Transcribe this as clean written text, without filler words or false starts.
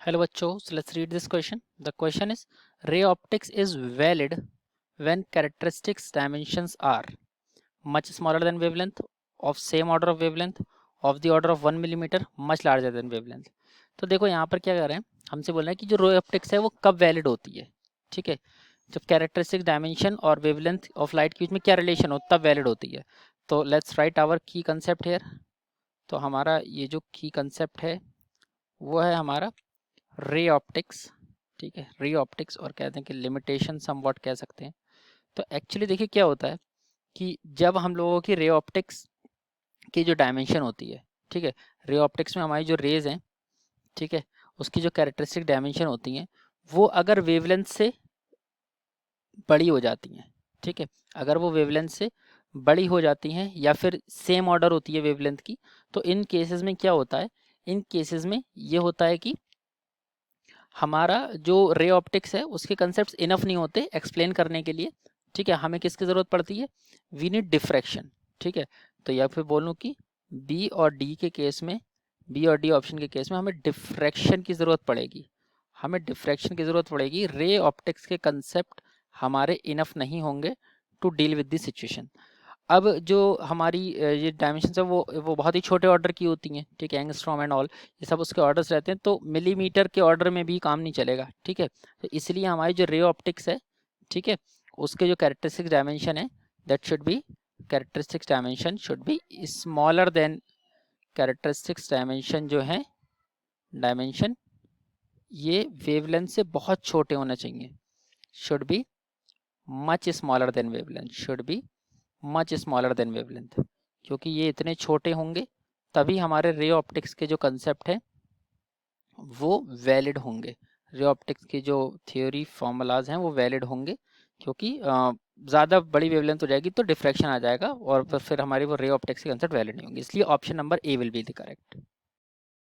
Hello bachcho, so let's read this question. The question is, ray optics is valid when characteristics dimensions are much smaller than wavelength, of same order of wavelength, of the order of 1 millimeter, much larger than wavelength. तो देखो यहाँ पर क्या कर रहे हैं, हमसे बोल रहे हैं कि जो रे ऑप्टिक्स है वो कब वैलिड होती है. ठीक है, जब कैरेक्टरिस्टिक डायमेंशन और वेवलेंथ ऑफ लाइट के बीच में क्या रिलेशन हो तब वैलिड होती है. तो लेट्स राइट आवर की कंसेप्ट हेयर. तो हमारा ये जो की कंसेप्ट है वो है हमारा रे ऑप्टिक्स. ठीक है, रे ऑप्टिक्स, और कहते हैं कि लिमिटेशन समवॉट कह सकते हैं. तो एक्चुअली देखिए क्या होता है कि जब हम लोगों की रे ऑप्टिक्स की जो डायमेंशन होती है, ठीक है, रे ऑप्टिक्स में हमारी जो रेज हैं, ठीक है, उसकी जो कैरेक्टरिस्टिक डायमेंशन होती हैं वो अगर वेवलेंथ से बड़ी हो जाती हैं, ठीक है, अगर वो वेवलेंथ से बड़ी हो जाती हैं या फिर सेम ऑर्डर होती है वेवलेंथ की, तो इन केसेस में क्या होता है, इन केसेस में ये होता है कि हमारा जो रे ऑप्टिक्स है उसके कंसेप्ट इनफ नहीं होते एक्सप्लेन करने के लिए. ठीक है, हमें किसकी ज़रूरत पड़ती है, वी नीड डिफ्रैक्शन. ठीक है, तो या फिर बोलूँ कि बी और डी के केस में, बी और डी ऑप्शन के केस में हमें डिफ्रैक्शन की ज़रूरत पड़ेगी. हमें डिफ्रैक्शन की ज़रूरत पड़ेगी, रे ऑप्टिक्स के कंसेप्ट हमारे इनफ नहीं होंगे to deal with the situation. अब जो हमारी ये डायमेंशंस है वो बहुत ही छोटे ऑर्डर की होती हैं. ठीक है, एंगस्ट्रॉम एंड ऑल ये सब उसके ऑर्डर्स रहते हैं, तो मिलीमीटर के ऑर्डर में भी काम नहीं चलेगा. ठीक है, तो इसलिए हमारी जो रे ऑप्टिक्स है, ठीक है, उसके जो कैरेक्टरिस्टिक डायमेंशन है that should be, characteristics dimension should be smaller than, characteristics dimension जो है डायमेंशन ये वेवलेंथ से बहुत छोटे होने चाहिए. Should be much smaller than wavelength, should be much smaller than wavelength, क्योंकि ये इतने छोटे होंगे तभी हमारे रे ऑप्टिक्स के जो कंसेप्ट है वो वैलिड होंगे. रे ऑप्टिक्स की जो थ्योरी फॉर्मूलाज हैं वो वैलिड होंगे, क्योंकि ज़्यादा बड़ी वेवलेंथ हो जाएगी तो डिफ्रैक्शन आ जाएगा और फिर हमारी वो रे ऑप्टिक्स के कंसेप्ट वैलिड नहीं होंगे. इसलिए option number A will be the correct.